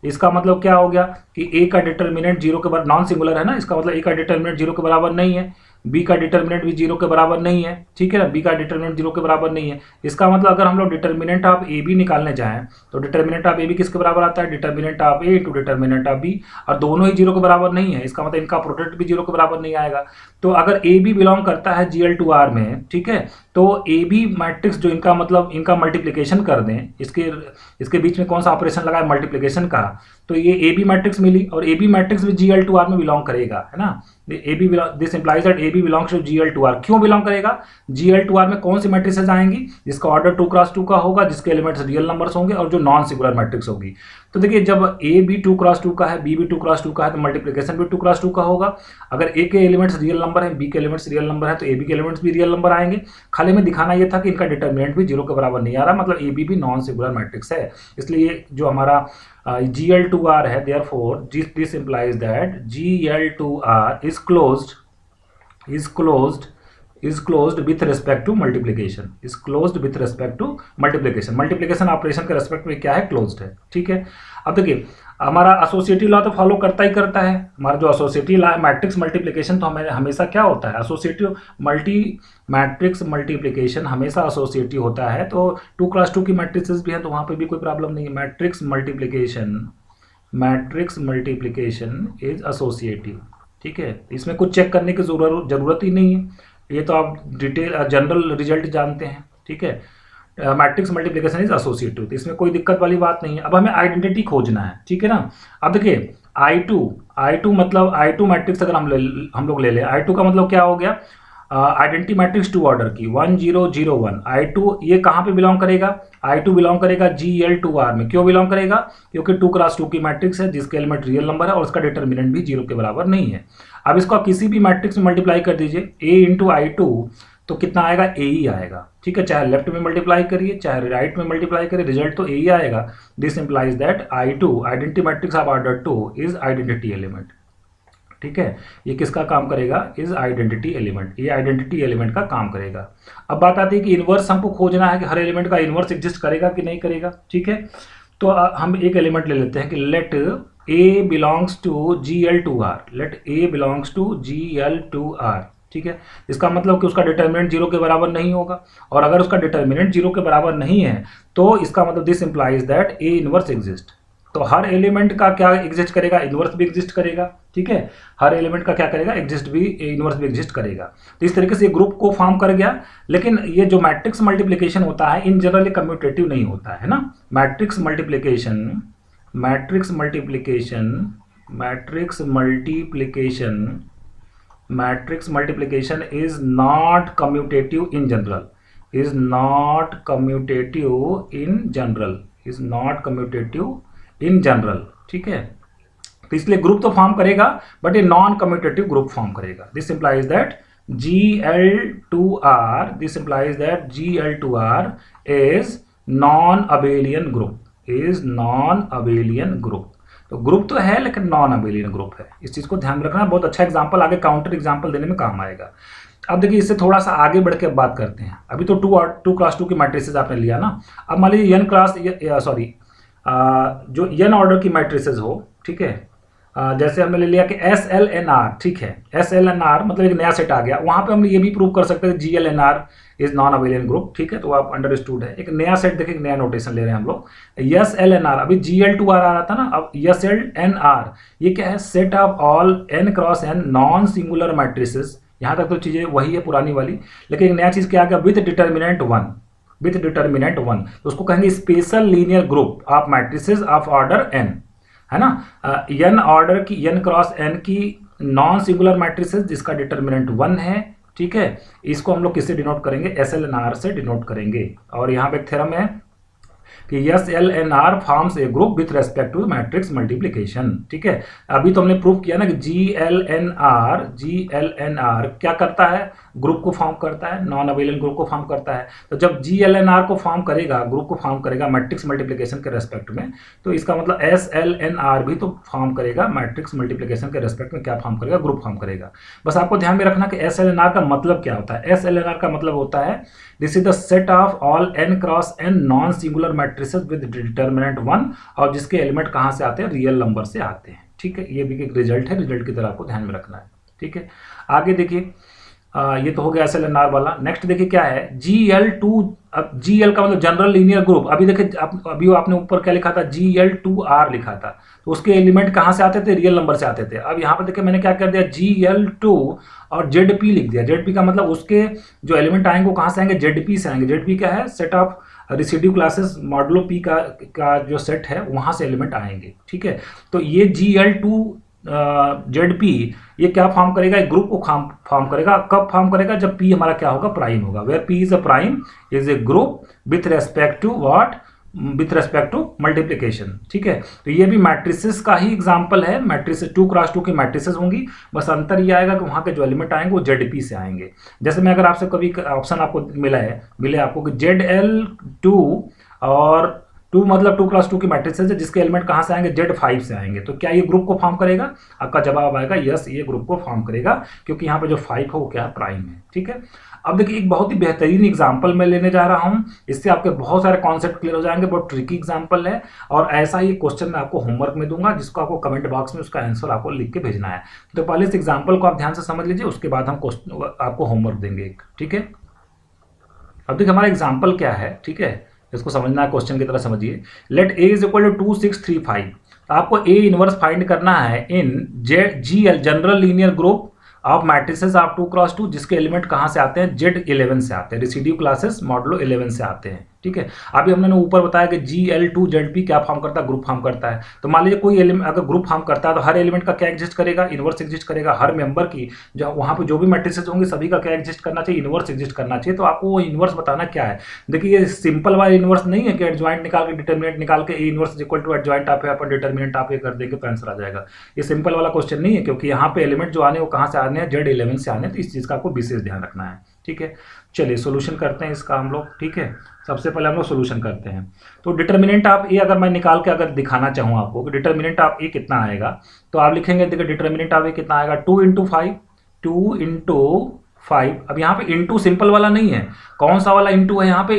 इसका मतलब क्या हो गया कि A का डिटर्मिनेंट 0 के बराबर, नॉन सिंगुलर है ना, इसका मतलब A का डिटर्मिनेंट 0 के बराबर नहीं है, B का डिटर्मिनेंट भी 0 के बराबर नहीं है, ठीक है ना, B का डिटर्मिनेंट 0 के बराबर नहीं है। इसका मतलब अगर हम लोग डिटर्मिनेंट ऑफ ए बी निकालने जाएं तो डिटर्मिनेंट ऑफ ए बी किसके बराबर आता है, determinant of A to determinant of B, और दोनों ही 0 के बराबर नहीं है, इसका मतलब इनका प्रोडक्ट भी 0 के बराबर नहीं आएगा। तो अगर ए बी बिलोंग करता है GL2R में, ठीक है, तो ए बी मैट्रिक्स जो इनका मतलब इनका मल्टीप्लिकेशन कर दें, इसके बीच में कौन सा ऑपरेशन लगा है, मल्टीप्लिकेशन का, तो ये ए बी मैट्रिक्स मिली, और ए बी मैट्रिक्स भी GL2R में बिलोंग करेगा, है ना। This implies that A B belongs to GL2R। क्यों बिलोंग करेगा, GL2R में कौन सी मैट्रिसेस आएंगी, जिसका ऑर्डर 2x2 का होगा, जिसके एलिमेंट्स रियल नंबर्स होंगे और जो नॉन सिंगुलर मैट्रिक्स होगी। तो देखिए जब ए बी 2x2 का है, बी भी 2x2 का है, तो मल्टीप्लिकेशन भी 2x2 का होगा। अगर ए के एलिमेंट्स रियल नंबर है, बी के एलिमेंट्स रियल नंबर है, तो ए बी के एलिमेंट्स भी रियल नंबर आएंगे। खाली में दिखाना यह था कि इनका डिटर्मिनेंट भी 0 के बराबर नहीं आ रहा, मतलब ए बी भी नॉन सिंगुलर मैट्रिक्स है। इसलिए जो हमारा GL2R है, therefore this implies that GL2R is closed with respect to multiplication, is closed with respect to multiplication। Multiplication operation के रेस्पेक्ट में क्या है, क्लोज्ड है, ठीक है। अब देखिए हमारा एसोसिएटिव लॉ तो फॉलो करता ही करता है, हमारा जो एसोसिएटिव लॉ है, मैट्रिक्स मल्टीप्लिकेशन तो हमें हमेशा क्या होता है, एसोसिएटिव मैट्रिक्स मल्टीप्लिकेशन हमेशा एसोसिएटिव होता है। तो 2x2 की मैट्रिसेस भी हैं तो वहाँ पे भी कोई प्रॉब्लम नहीं है। मैट्रिक्स मल्टीप्लिकेशन इज एसोसिएटिव, ठीक है, इसमें कुछ चेक करने की जरूरत ही नहीं है, ये तो आप डिटेल जनरल रिजल्ट जानते हैं, ठीक है। मैट्रिक्स मल्टीप्लिकेशन इज एसोसिएटिव, तो इसमें कोई दिक्कत वाली बात नहीं है। अब हमें आइडेंटिटी खोजना है, ठीक है ना। अब देखिए I2 मतलब I2 मैट्रिक्स अगर हम लोग ले लें, I2 का मतलब क्या हो गया, आइडेंटिटी मैट्रिक्स टू ऑर्डर की 1 0 0 1 I2 ये कहाँ पे बिलोंग करेगा, I2 बिलोंग करेगा GL2R में। क्यों बिलोंग करेगा, क्योंकि 2 क्रॉस 2 की मैट्रिक्स है जिसके एलिमेंट रियल नंबर है और उसका डिटर्मिनेंट भी 0 के बराबर नहीं है। अब इसको आप किसी भी मैट्रिक्स में मल्टीप्लाई कर दीजिए A इंटू I2 तो कितना आएगा, A ही आएगा, ठीक है। चाहे लेफ्ट में मल्टीप्लाई करिए चाहे राइट में मल्टीप्लाई करिए, रिजल्ट तो A ही आएगा। This implies that I2 identity matrix of order 2 is identity element, ठीक है। ये किसका काम करेगा, इज आइडेंटिटी एलिमेंट, ये आइडेंटिटी एलिमेंट का काम करेगा। अब बात आती है कि इनवर्स हमको खोजना है कि हर एलिमेंट का इनवर्स एग्जिस्ट करेगा कि नहीं करेगा, ठीक है। तो हम एक एलिमेंट ले लेते हैं कि let A belongs to GL2R, let A belongs to GL2R, ठीक है। इसका मतलब कि उसका डिटर्मिनेंट 0 के बराबर नहीं होगा, और अगर उसका डिटर्मिनेंट 0 के बराबर नहीं है तो इसका मतलब this implies that A inverse exist. तो हर एलिमेंट का क्या एग्जिस्ट करेगा, इनवर्स भी एग्जिस्ट करेगा, ठीक है। हर एलिमेंट का क्या करेगा, एग्जिस्ट भी, इनवर्स भी एग्जिस्ट करेगा। तो इस तरीके से ये ग्रुप को फॉर्म कर गया। लेकिन ये जो मैट्रिक्स मल्टीप्लिकेशन होता है इन जनरल कम्यूटेटिव नहीं होता है ना। Matrix multiplication is not commutative in general, ठीक है। तो इसलिए ग्रुप तो फॉर्म करेगा बट ये नॉन कम्यूटेटिव ग्रुप फॉर्म करेगा। This implies that GL2R is non abelian group, तो ग्रुप तो है लेकिन नॉन अबेलियन ग्रुप है। इस चीज को ध्यान में रखना, बहुत अच्छा एग्जांपल आगे काउंटर एग्जांपल देने में काम आएगा। अब देखिए इससे थोड़ा सा आगे बढ़ के बात करते हैं। अभी तो 2 क्रॉस 2 की मैट्रिसेस आपने लिया ना। अब मान लीजिए जो n ऑर्डर की मैट्रिसेस हो, ठीक है। जैसे हमने ले लिया कि SLNR, ठीक है। SLNR मतलब एक नया सेट आ गया, वहां पे हम ये भी प्रूव कर सकते हैं GLNR is non abelian group, ठीक है। तो आप अंडरस्टूड है, एक नया सेट देखिए, नया नोटेशन ले रहे हैं हम लोग। SLNR, अभी GL2R आ रहा था ना, अब SLNR ये क्या है, set of all n cross n non singular matrices. यहाँ तक तो चीजें वही है पुरानी वाली, लेकिन एक नया चीज क्या आ गया, विद डिटर्मिनेंट 1, तो उसको कहेंगे special linear group of matrices of order n, है ना। n ऑर्डर की, n क्रॉस n की नॉन सिंगुलर मैट्रिसेस जिसका डिटर्मिनेंट 1 है, ठीक है। इसको हम लोग किससे डिनोट करेंगे, SLNR से डिनोट करेंगे। और यहाँ पे एक थ्योरम है कि SLNR forms a group with respect to matrix multiplication, ठीक है। अभी तो हमने प्रूव किया ना कि GLNR क्या करता है, ग्रुप को फॉर्म करता है, नॉन अबेलियन ग्रुप को फॉर्म करता है। तो जब GLNR को फॉर्म करेगा, ग्रुप को फॉर्म करेगा मैट्रिक्स मल्टीप्लिकेशन के रेस्पेक्ट में, तो इसका मतलब SLNR भी तो फॉर्म करेगा मैट्रिक्स मल्टीप्लिकेशन के रेस्पेक्ट में, क्या फॉर्म करेगा, ग्रुप फॉर्म करेगा। बस आपको ध्यान में रखना कि SLNR का मतलब क्या होता है। SLNR का मतलब होता है this is the set of all n cross n non singular matrices with determinant 1, और जिसके एलिमेंट कहाँ से आते हैं, रियल नंबर से आते हैं, ठीक है। ये भी एक रिजल्ट है, रिजल्ट की तरह आपको ध्यान में रखना है, ठीक है। आगे देखिए, ये तो हो गया SLNR वाला। नेक्स्ट देखिए क्या है, GL2। अब GL का मतलब जनरल लीनियर ग्रुप। अभी देखिए अभी आपने ऊपर क्या लिखा था, GL2R लिखा था, तो उसके एलिमेंट कहाँ से आते थे, रियल नंबर से आते थे। अब यहाँ पर देखिए मैंने क्या कर दिया, GL2 और ZP लिख दिया। ZP का मतलब उसके जो एलिमेंट आएंगे वो कहाँ से आएंगे, ZP से आएंगे। ZP क्या है, set of residue classes modulo P का जो सेट है वहाँ से एलिमेंट आएंगे, ठीक है। तो ये GL2 ZP ये क्या फॉर्म करेगा, एक ग्रुप को फॉर्म करेगा। कब फॉर्म करेगा, जब P हमारा क्या होगा, प्राइम होगा। Where P is a prime is a group with respect to what, with respect to multiplication, ठीक है। तो ये भी मैट्रिसेस का ही एग्जांपल है। मैट्रिसेस 2 क्रॉस 2 की मैट्रिसेस होंगी, बस अंतर ये आएगा कि वहाँ के जो एलिमेंट आएंगे वो ZP से आएंगे। जैसे मैं अगर आपसे कभी ऑप्शन आपको मिले आपको कि ZL2 और 2 मतलब 2 क्रॉस 2 की मैट्रिसेस है जिसके एलिमेंट कहाँ से आएंगे, Z5 से आएंगे, तो क्या ये ग्रुप को फॉर्म करेगा? आपका जवाब आएगा यस, ये ग्रुप को फॉर्म करेगा, क्योंकि यहाँ पे जो 5 है वो क्या है, प्राइम है, ठीक है। अब देखिए एक बहुत ही बेहतरीन एग्जाम्पल मैं लेने जा रहा हूँ, इससे आपके बहुत सारे कॉन्सेप्ट क्लियर हो जाएंगे। बहुत ट्रिकी एग्जाम्पल है, और ऐसा ही क्वेश्चन मैं आपको होमवर्क में दूंगा, जिसको आपको कमेंट बॉक्स में उसका आंसर आपको लिख के भेजना है। तो पहले इस एग्जाम्पल को आप ध्यान से समझ लीजिए, उसके बाद हम आपको होमवर्क देंगे, ठीक है। अब देखिए हमारा एग्जाम्पल क्या है, ठीक है, इसको समझना है, क्वेश्चन की तरह समझिए। Let A is equal to 2 6 3 5। आपको ए इनवर्स फाइंड करना है इन GL general linear group of matrices of 2 cross 2 जिसके एलिमेंट कहाँ से आते हैं, Z11 से आते हैं, रेसिड्यू क्लासेस मॉडुलो 11 से आते हैं, ठीक है। अभी हमने ऊपर बताया कि GL2ZP क्या फॉर्म करता है, ग्रुप फॉर्म करता है। तो मान लीजिए कोई एलिमेंट अगर ग्रुप फॉर्म करता है तो हर एलिमेंट का क्या एग्जिस्ट करेगा, इनवर्स एग्जिस्ट करेगा। हर मेंबर की जो वहां पे जो भी मैट्रिसेस होंगे सभी का क्या एग्जिस्ट करना चाहिए, इनवर्स एग्जिस्ट करना चाहिए। तो आपको वो इनवर्स बताना क्या है। देखिए ये सिंपल वाला इनवर्स नहीं है कि एडजॉइंट निकाल के डिटर्मिनेंट निकाल के A inverse equal to adjoint आप अपन डिटर्मिनेंट आप ये कर देंगे तो आंसर आ जाएगा। ये सिंपल वाला क्वेश्चन नहीं है, क्योंकि यहाँ पे एलिमेंट जो आने वो कहाँ से आने हैं, Z11 से आने हैं। तो इस चीज का आपको विशेष ध्यान रखना है, ठीक है। चलिए सोल्यूशन करते हैं इसका हम लोग, ठीक है। सबसे पहले हम लोग सोल्यूशन करते हैं। तो डिटर्मिनेंट आप ए अगर मैं निकाल के अगर दिखाना चाहूँ आपको कि डिटर्मिनेंट आप ए कितना आएगा, तो आप लिखेंगे, देखिए डिटर्मिनेंट आप ए कितना आएगा, 2 × 5, 2 × 5। अब यहाँ पे इंटू सिंपल वाला नहीं है, कौन सा वाला इंटू है यहाँ पे,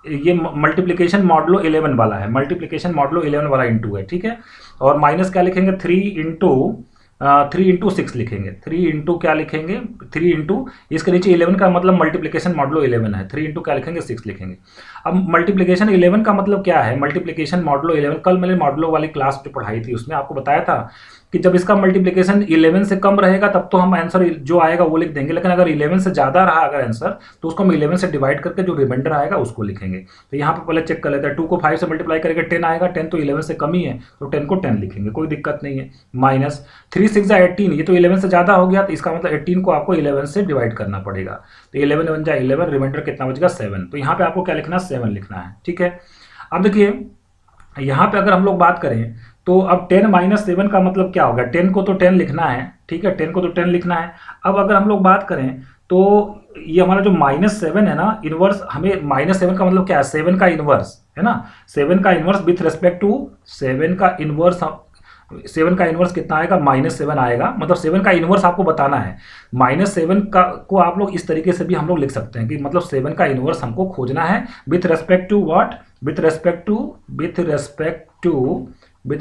ये मल्टीप्लीकेशन मॉडुलो 11 वाला है, मल्टीप्लीकेशन मॉडुलो 11 वाला इंटू है, ठीक है। और माइनस क्या लिखेंगे, 3 × 6 लिखेंगे। 3 × क्या लिखेंगे, 3 × इसके नीचे 11 का मतलब मल्टीप्लिकेशन मॉडुलो 11 है, 3 × क्या लिखेंगे, 6 लिखेंगे। अब मल्टीप्लिकेशन 11 का मतलब क्या है, मल्टीप्लिकेशन मॉडुलो 11 कल मैंने मॉडुलो वाली क्लास जो पढ़ाई थी उसमें आपको बताया था कि जब इसका मल्टीप्लिकेशन 11 से कम रहेगा तब तो हम आंसर जो आएगा वो लिख देंगे, लेकिन अगर 11 से ज़्यादा रहा अगर आंसर तो उसको हम 11 से डिवाइड करके जो रिमाइंडर आएगा उसको लिखेंगे। तो यहाँ पे पहले चेक कर लेते हैं, 2 को 5 से मल्टीप्लाई करेंगे 10 आएगा, 10 तो 11 से कम ही है तो 10 को 10 लिखेंगे, कोई दिक्कत नहीं है। माइनस 3 6 18, ये तो 11 से ज़्यादा हो गया तो इसका मतलब 18 को आपको 11 से डिवाइड करना पड़ेगा, तो 11 बन जाए 11, रिमाइंडर कितना बचेगा 7। तो यहाँ पे आपको क्या लिखना है, 7 लिखना है, ठीक है। अब देखिए यहाँ पे अगर हम लोग बात करें तो अब 10 - 7 का मतलब क्या होगा, 10 को तो 10 लिखना है, ठीक है, 10 को तो 10 लिखना है। अब अगर हम लोग बात करें तो ये हमारा जो -7 है ना, इनवर्स, हमें -7 का मतलब क्या है, 7 का इनवर्स है ना, 7 का इनवर्स विथ रेस्पेक्ट टू 7 का इनवर्स, 7 का इनवर्स कितना आएगा, -7 आएगा। मतलब 7 का इनवर्स आपको बताना है। -7 का को आप लोग इस तरीके से भी हम लोग लिख सकते हैं कि मतलब 7 का इनवर्स हमको खोजना है with respect to what, with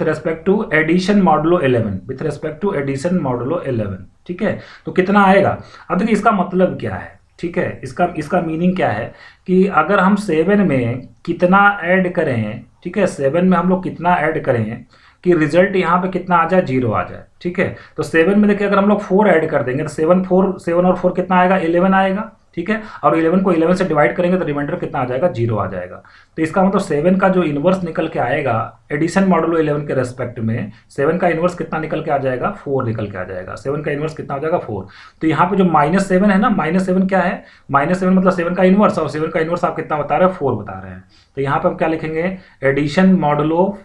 respect to addition modulo 11, with respect to addition modulo 11, ठीक है। तो कितना आएगा, अब देखिए इसका मतलब क्या है, ठीक है, इसका मीनिंग क्या है कि अगर हम 7 में कितना ऐड करें, ठीक है, 7 में हम लोग कितना ऐड करें कि रिजल्ट यहाँ पे कितना आ जाए, 0 आ जाए, ठीक है। तो 7 में देखिए अगर हम लोग 4 ऐड कर देंगे तो 7 और 4 कितना आएगा, 11 आएगा, ठीक है। और 11 को 11 से डिवाइड करेंगे तो रिमाइंडर कितना आ जाएगा, 0 आ जाएगा। तो इसका मतलब 7 का जो इनवर्स निकल के आएगा एडिशन मॉडुलो 11 के रेस्पेक्ट में, 7 का इनवर्स कितना निकल के आ जाएगा, 4 निकल के आ जाएगा। 7 का इनवर्स कितना हो जाएगा, 4। तो यहाँ पे जो -7 है ना, -7 क्या है, -7 मतलब 7 का इनवर्स, और 7 का इनवर्स आप कितना बता रहे हैं, 4 बता रहे हैं। तो यहाँ पे हम क्या लिखेंगे, एडिशन मॉडुलो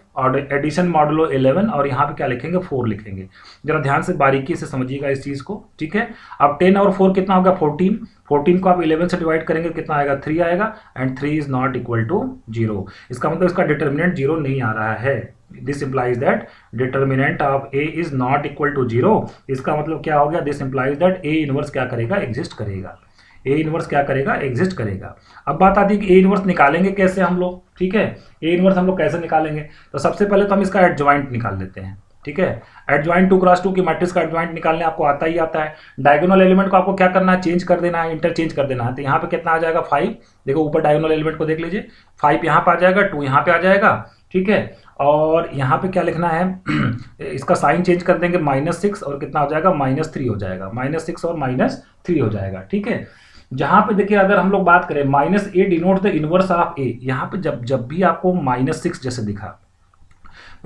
11, और यहाँ पे क्या लिखेंगे, 4 लिखेंगे। जरा ध्यान से बारीकी से समझिएगा इस चीज को, ठीक है। अब 10 और 4 कितना होगा, 14, 14 को आप 11 से डिवाइड करेंगे कितना आएगा, 3 आएगा, and 3 is not equal to 0। इसका मतलब इसका डिटर्मिनेंट 0 नहीं आ रहा है। This implies that determinant of A is not equal to 0। इसका मतलब क्या हो गया, this implies that A inverse क्या करेगा, एग्जिस्ट करेगा। ए इनवर्स क्या करेगा, एग्जिस्ट करेगा। अब बात आती है कि ए इनवर्स निकालेंगे कैसे हम लोग, ठीक है। ए इनवर्स हम लोग कैसे निकालेंगे, तो सबसे पहले तो हम इसका एडजॉइंट निकाल लेते हैं, ठीक है। एडजॉइंट 2 × 2 की मैट्रिक्स का एडजॉइंट निकालने आपको आता ही आता है। डायगोनल एलिमेंट को आपको क्या करना है, चेंज कर देना है, इंटरचेंज कर देना है। तो यहाँ पे कितना आ जाएगा, 5। देखो ऊपर डायगोनल एलिमेंट को देख लीजिए, 5 यहाँ पे आ जाएगा, 2 यहाँ पे आ जाएगा, ठीक है। और यहाँ पे क्या लिखना है, इसका साइन चेंज कर देंगे, -6 और कितना हो जाएगा, -3 हो जाएगा, -6 और -3 हो जाएगा, ठीक है। जहां पे देखिए अगर हम लोग बात करें -a denote the inverse of a, यहाँ पे जब भी आपको -6 जैसे दिखा,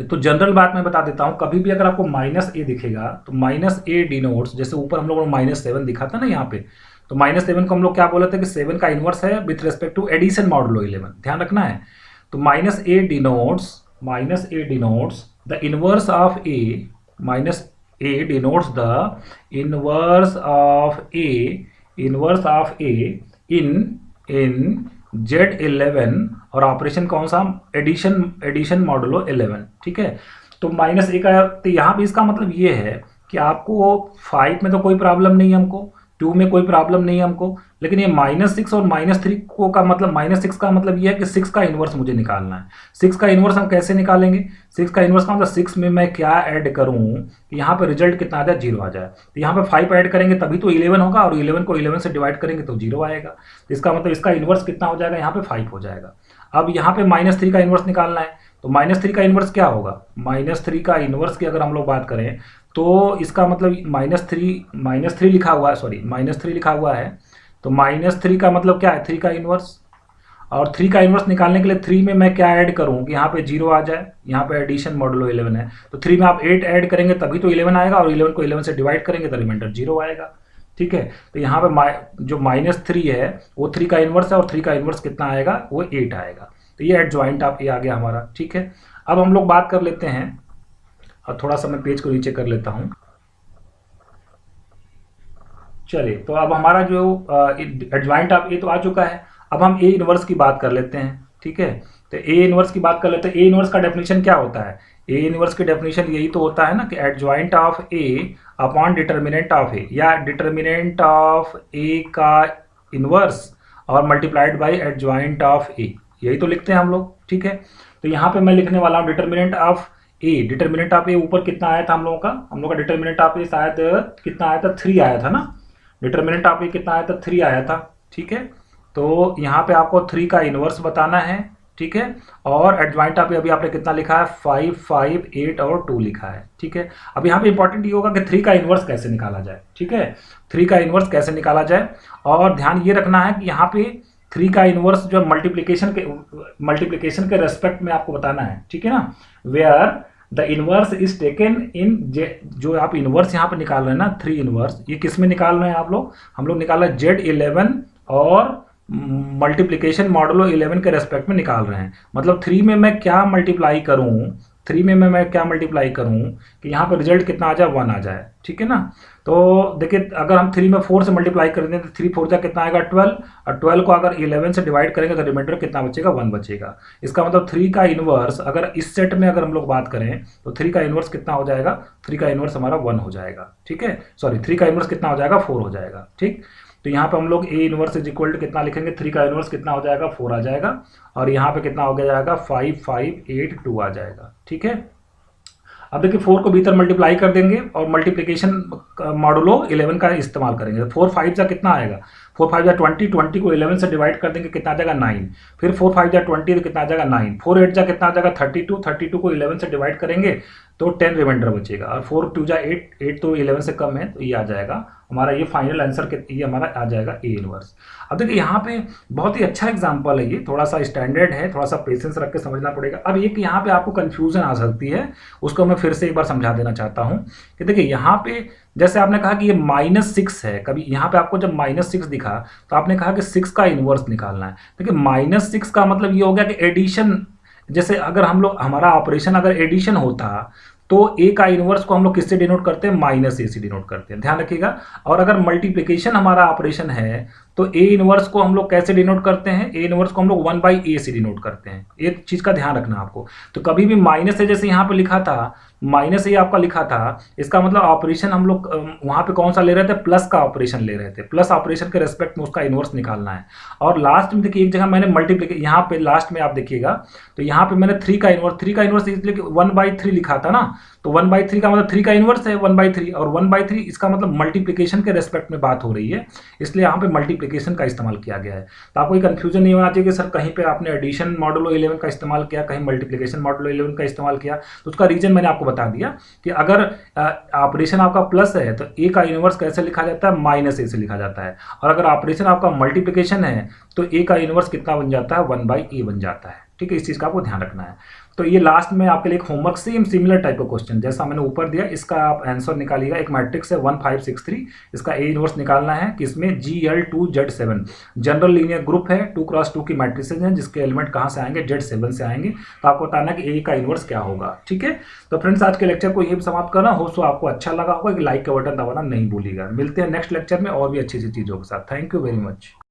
तो जनरल बात मैं बता देता हूं, कभी भी अगर आपको -a दिखेगा तो -a डिनोट्स, जैसे ऊपर हम लोगों को -7 दिखा था ना यहाँ पे, तो -7 को हम लोग क्या बोले थे कि 7 का इनवर्स है with respect to addition modulo 11, ध्यान रखना है। तो -a denotes the inverse of a, -a denotes the inverse of a in Z11, और ऑपरेशन कौन सा, एडिशन मॉडुलो 11, ठीक है। तो -a का, तो यहाँ पे इसका मतलब ये है कि आपको 5 में तो कोई प्रॉब्लम नहीं है हमको, 2 में कोई प्रॉब्लम नहीं है हमको, लेकिन ये -6 और -3 को का मतलब, -6 का मतलब ये है कि 6 का इनवर्स मुझे निकालना है। 6 का इनवर्स हम कैसे निकालेंगे, 6 का इनवर्स का मतलब 6 में मैं क्या ऐड करूं कि यहाँ पे रिजल्ट कितना आ जाए, 0 आ जाए। तो यहाँ पे 5 ऐड करेंगे तभी तो 11 होगा, और 11 को 11 से डिवाइड करेंगे तो 0 आएगा। तो इसका मतलब इसका इनवर्स कितना हो जाएगा, यहाँ पे 5 हो जाएगा। अब यहाँ पे -3 का इनवर्स निकालना है, तो -3 का इनवर्स क्या होगा, -3 का इनवर्स की अगर हम लोग बात करें तो इसका मतलब -3 लिखा हुआ है, सॉरी -3 लिखा हुआ है, तो -3 का मतलब क्या है, 3 का इनवर्स, और 3 का इन्वर्स निकालने के लिए 3 में मैं क्या ऐड करूँ कि यहाँ पे 0 आ जाए, यहाँ पे एडिशन मॉडुलो 11 है, तो 3 में आप 8 ऐड करेंगे तभी तो 11 आएगा, और 11 को 11 से डिवाइड करेंगे तो रिमाइंडर 0 आएगा। ठीक है, तो यहाँ पे जो -3 है वो 3 का इन्वर्स है, और 3 का इन्वर्स कितना आएगा, वो 8 आएगा। तो ये एडजॉइंट आप ये आ गया हमारा। ठीक है, अब हम लोग बात कर लेते हैं, और थोड़ा सा मैं पेज को नीचे कर लेता हूँ। चलिए, तो अब हमारा जो एडजॉइंट आप ये तो आ चुका है। अब हम ए इनवर्स की बात कर लेते हैं। ठीक है, तो ए इनवर्स की बात कर लेते हैं। ए इनवर्स का डेफिनेशन क्या होता है? ए इनवर्स की डेफिनेशन यही तो होता है ना कि adjoint of A upon determinant of A, या डिटर्मिनेंट ऑफ ए का इनवर्स और multiplied by adjoint of A, यही तो लिखते हैं हम लोग। ठीक है, तो यहाँ पे मैं लिखने वाला हूँ determinant of A. Determinant of A ऊपर कितना आया था हम लोगों का? हम लोग का डिटर्मिनेंट ऑफ ए शायद कितना आया था? 3 आया था ना। डिटर्मिनेंट ऑफ ए कितना आया था? 3 आया था। ठीक है, तो यहाँ पे आपको 3 का इनवर्स बताना है। ठीक है, और एडजॉइंट ऑफ ए अभी आपने कितना लिखा है? 5, 5, 8 और 2 लिखा है। ठीक है, अब यहाँ पे इंपॉर्टेंट ये होगा कि 3 का इनवर्स कैसे निकाला जाए। ठीक है, 3 का इनवर्स कैसे निकाला जाए, और ध्यान ये रखना है कि यहाँ पे 3 का इनवर्स जो मल्टीप्लिकेशन के रेस्पेक्ट में आपको बताना है। ठीक है ना, where the inverse is taken in, जो आप इनवर्स यहाँ पे निकाल रहे हैं ना, 3 इनवर्स, ये किस में निकाल रहे हैं आप लोग? हम लोग निकाल रहे हैं Z11 और मल्टीप्लिकेशन मॉडुलो 11 के रेस्पेक्ट में निकाल रहे हैं। मतलब 3 में मैं क्या मल्टीप्लाई करूँ, 3 में मैं क्या मल्टीप्लाई करूँ कि यहाँ पर रिजल्ट कितना आ जाए? 1 आ जाए। ठीक है ना, तो देखिए अगर हम 3 में 4 से मल्टीप्लाई कर दें तो 3 4 जा कितना आएगा? 12, और 12 को अगर 11 से डिवाइड करेंगे तो रिमाइंडर कितना बचेगा? 1 बचेगा। इसका मतलब 3 का इनवर्स, अगर इस सेट में अगर हम लोग बात करें तो 3 का इनवर्स कितना हो जाएगा? 3 का इनवर्स हमारा 1 हो जाएगा। ठीक है, सॉरी, 3 का इनवर्स कितना हो जाएगा? 4 हो जाएगा। ठीक, तो यहाँ पे हम लोग A inverse is equal to कितना लिखेंगे? 3 का इनवर्स कितना हो जाएगा? 4 आ जाएगा, और यहाँ पे कितना हो जाएगा? 5, 5, 8, 2 आ जाएगा। ठीक है, अब देखिए 4 को भीतर मल्टीप्लाई कर देंगे और मल्टीप्लिकेशन मॉडुलो 11 का इस्तेमाल करेंगे। 4 5 जा कितना आएगा? 4 5 जा 20, 20 को 11 से डिवाइड कर देंगे, कितना आ जाएगा? 9। फिर 4 5 जा 20 तो कितना आ जाएगा? 9। 4 8 जा कितना आ जाएगा? 32, 32 को 11 से डिवाइड करेंगे तो 10 रिमाइंडर बचेगा, और 4 2 जा 8, 8 तो 11 से कम है, तो ये आ जाएगा हमारा, ये फाइनल आंसर ये हमारा आ जाएगा ए इनवर्स। अब देखिए यहाँ पे बहुत ही अच्छा एग्जांपल है, ये थोड़ा सा स्टैंडर्ड है, थोड़ा सा पेशेंस रख के समझना पड़ेगा। अब एक यहाँ पे आपको कंफ्यूजन आ सकती है, उसको मैं फिर से एक बार समझा देना चाहता हूँ कि देखिए यहाँ पे जैसे आपने कहा कि ये -6 है, कभी यहाँ पे आपको जब -6 दिखा तो आपने कहा कि 6 का इनवर्स निकालना है। देखिए -6 का मतलब ये हो गया कि एडिशन, जैसे अगर हम लोग, हमारा ऑपरेशन अगर एडिशन होता तो ए का इनवर्स को हम लोग किससे डिनोट करते हैं? -a से डिनोट करते हैं, ध्यान रखिएगा। और अगर मल्टीप्लिकेशन हमारा ऑपरेशन है तो ए इनवर्स को हम लोग कैसे डिनोट करते हैं? ए इनवर्स को हम लोग 1/a से डिनोट करते हैं। एक चीज का ध्यान रखना आपको, तो कभी भी -a जैसे यहाँ पे लिखा था, -a आपका लिखा था, इसका मतलब ऑपरेशन हम लोग वहां पे कौन सा ले रहे थे? प्लस का ऑपरेशन ले रहे थे। प्लस ऑपरेशन के रेस्पेक्ट में उसका इनवर्स निकालना है। और लास्ट में देखिए एक जगह मैंने मल्टीप्लिकेशन, यहाँ पे लास्ट में आप देखिएगा तो यहाँ पे मैंने 3 का इनवर्स इसलिए 1/3 लिखा था ना, तो 1/3 का मतलब 3 का इनवर्स है 1/3, और 1/3 इसका मतलब मल्टीप्लिकेशन के रेस्पेक्ट में बात हो रही है, इसलिए यहाँ पे मल्टीप्लिकेशन का इस्तेमाल किया गया है। तो आपको कंफ्यूजन नहीं होना चाहिए कि सर कहीं पे आपने एडिशन मॉडुलो 11 का इस्तेमाल किया, कहीं मल्टीप्लिकेशन मॉडुलो 11 का इस्तेमाल किया। तो उसका रीजन मैंने आपको बता दिया कि अगर ऑपरेशन आपका प्लस है तो ए का इनवर्स कैसे लिखा जाता है? -a से लिखा जाता है, और अगर ऑपरेशन आपका मल्टीप्लिकेशन है तो ए का इनवर्स कितना बन जाता है? 1/a बन जाता है। ठीक है, इस चीज़ का आपको ध्यान रखना है। तो ये लास्ट में आपके लिए एक होमवर्क सेम सिमिलर टाइप का क्वेश्चन जैसा मैंने ऊपर दिया, इसका आप आंसर निकालिएगा। एक मैट्रिक्स है 1 5 6 3, इसका ए इनवर्स निकालना है किसमें? GL2Z7 जनरल लीनियर ग्रुप है, 2x2 की मैट्रिसेज हैं जिसके एलिमेंट कहाँ से आएंगे? Z7 से आएंगे। तो आपको बताना है कि ए का इनवर्स क्या होगा। ठीक है, तो फ्रेंड्स आज के लेक्चर को ये समाप्त करना हो, सो आपको अच्छा लगा होगा कि लाइक का बटन दबाना नहीं भूलिएगा। मिलते हैं नेक्स्ट लेक्चर में और भी अच्छी चीज़ों के साथ। Thank you very much.